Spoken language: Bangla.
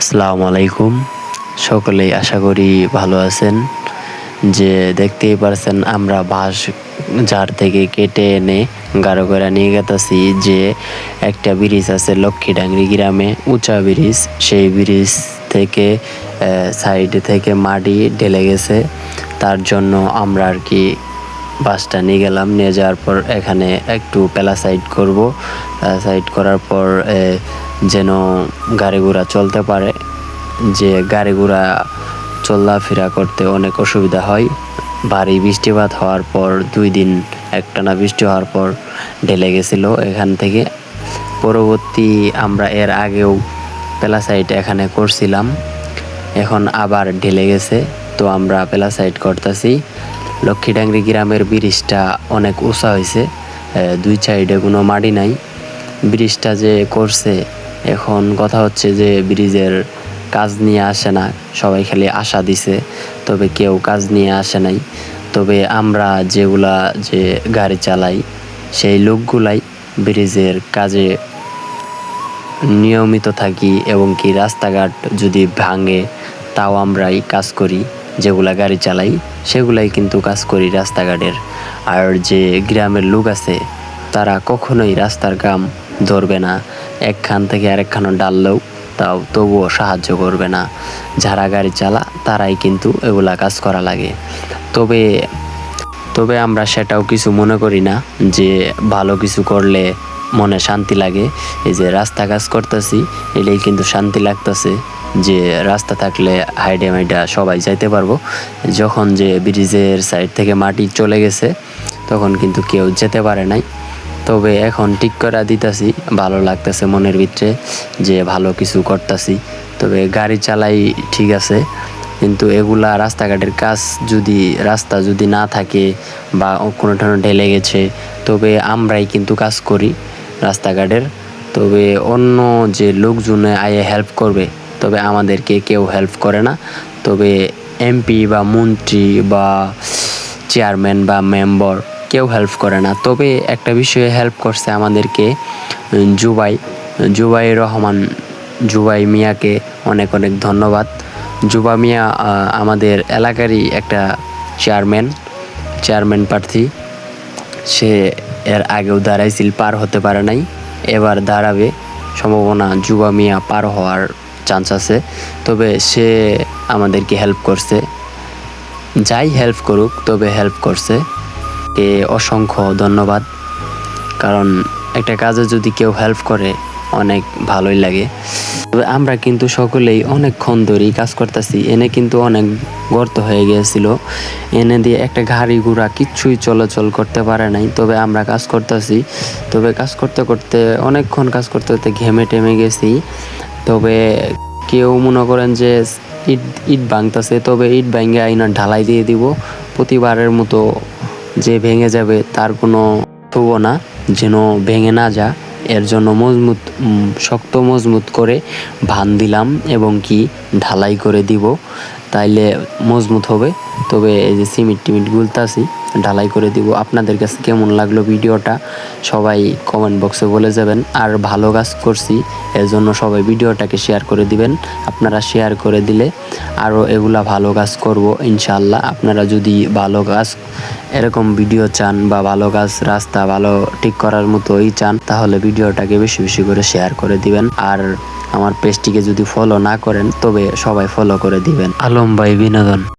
আসসালামু আলাইকুম। সকলেই আশা করি ভালো আছেন। যে দেখতেই পারছেন আমরা বাঁশ ঝাড় থেকে কেটে এনে গাড়ো করে নিয়ে গেতাছি। যে একটা ব্রিজ আছে লক্ষ্মীডাঙ্গরি গ্রামে, উঁচা ব্রিজ। সেই ব্রিজ থেকে সাইড থেকে মাটি ঢেলে গেছে, তার জন্য আমরা আর কি বাসটা নিয়ে গেলাম। নিয়ে যাওয়ার পর এখানে একটু প্যালাসাইড করব। প্যালাসাইড করার পর যেন গাড়ি ঘোড়া চলতে পারে। যে গাড়ি ঘোড়া চলাফেরা করতে অনেক অসুবিধা হয়। ভারী বৃষ্টিপাত হওয়ার পর 2 দিন একটানা বৃষ্টি হওয়ার পর ঢেলে গেছিল এখান থেকে। পরবর্তী আমরা এর আগেও প্যালাসাইড এখানে করছিলাম, এখন আবার ঢেলে গেছে, তো আমরা প্যালাসাইড করতেছি। লক্ষ্মীডাঙ্গরি গ্রামের ব্রিজটা অনেক উঁচা হয়েছে, 2 সাইডে কোনো মাটি নাই। ব্রিজটা যে করছে, এখন কথা হচ্ছে যে ব্রিজের কাজ নিয়ে আসে না, সবাই খালি আশা দিছে, তবে কেউ কাজ নিয়ে আসে নাই। তবে আমরা যেগুলা যে গাড়ি চালাই, সেই লোকগুলাই ব্রিজের কাজে নিয়মিত থাকি, এবং কি রাস্তাঘাট যদি ভাঙে তাও আমরাই কাজ করি। যেগুলা গাড়ি চালাই সেগুলাই কিন্তু কাজ করি রাস্তাঘাটের। আর যে গ্রামের লোক আছে তারা কখনোই রাস্তার কাম ধরবে না, একখান থেকে আরেকখানে ডাললেও তাও তবুও সাহায্য করবে না। যারা গাড়ি চালা তারাই কিন্তু এগুলা কাজ করা লাগে। তবে আমরা সেটাও কিছু মনে করি না, যে ভালো কিছু করলে মনে শান্তি লাগে। এই যে রাস্তা কাজ করতেছি, এটাই কিন্তু শান্তি লাগতেছে, যে রাস্তা থাকলে হাইডে মাইডা সবাই যাইতে পারবো। যখন যে ব্রিজের সাইড থেকে মাটি চলে গেছে তখন কিন্তু কেউ যেতে পারে নাই। তবে এখন ঠিক করে দিতেছি, ভালো লাগতেছে মনের ভিতরে যে ভালো কিছু করতেছি। তবে গাড়ি চালাই ঠিক আছে, কিন্তু এগুলা রাস্তাঘাটের কাজ রাস্তা যদি না থাকে বা কোনোখানে ঢেলে গেছে, তবে আমরাই কিন্তু কাজ করি রাস্তাঘাটের। তবে অন্য যে লোকজনে আয়ে হেল্প করবে, তবে আমাদেরকে কেউ হেল্প করে না। তবে এমপি বা মন্ত্রী বা চেয়ারম্যান বা মেম্বার কেউ হেল্প করে না। তবে একটা বিষয়ে হেল্প করছে আমাদেরকে জুবাই রহমান, জুবাই মিয়াকে অনেক অনেক ধন্যবাদ। জুবা মিয়া আমাদের এলাকারই একটা চেয়ারম্যান প্রার্থী। সে এর আগেও দাঁড়াইছিল, পার হতে পারে নাই, এবার দাঁড়াবে। সম্ভাবনা জুবা মিয়া পার হওয়ার চান্স আছে। তবে সে আমাদেরকে হেল্প করছে, যাই হেল্প করুক তবে হেল্প করছে। অসংখ্য ধন্যবাদ, কারণ একটা কাজে যদি কেউ হেল্প করে অনেক ভালোই লাগে। তবে আমরা কিন্তু সকলেই অনেকক্ষণ ধরেই কাজ করতেছি। এনে কিন্তু অনেক গর্ত হয়ে গিয়েছিল, এনে দিয়ে একটা গাড়ি ঘোড়া কিচ্ছুই চলাচল করতে পারে নাই। তবে আমরা কাজ করতেছি, তবে কাজ করতে করতে অনেকক্ষণ কাজ করতে করতে ঘেমে টেমে গেছি। তবে কেউ মনে করেন যে ইট ভাঙতেছে, তবে ইট ভাঙে আইনা ঢালাই দিয়ে দিব। প্রতিবারের মতো যে ভেঙে যাবে তার কোনো তবু না, যেন ভেঙে না যা, এর জন্য শক্ত মজবুত করে ভান দিলাম, এবং কি ঢালাই করে দিব, তাইলে মজবুত হবে। তবে এই যে সিমেন্ট টিমিট গুলতাছি, ঢালাই করে দিব। আপনাদের কাছে কেমন লাগলো ভিডিওটা সবাই কমেন্ট বক্সে বলে যাবেন। আর ভালো কাজ করছি এর জন্য সবাই ভিডিওটাকে শেয়ার করে দিবেন। আপনারা শেয়ার করে দিলে আরও এগুলা ভালো কাজ করব ইনশাআল্লাহ। আপনারা যদি ভালো কাজ এরকম ভিডিও চান বা ভালো কাজ রাস্তা ভালো ঠিক করার মতোই চান, তাহলে ভিডিওটাকে বেশি বেশি করে শেয়ার করে দিবেন। আর আমার পেজটিকে যদি ফলো না করেন তবে সবাই ফলো করে দিবেন। আলম ভাই বিনোদন।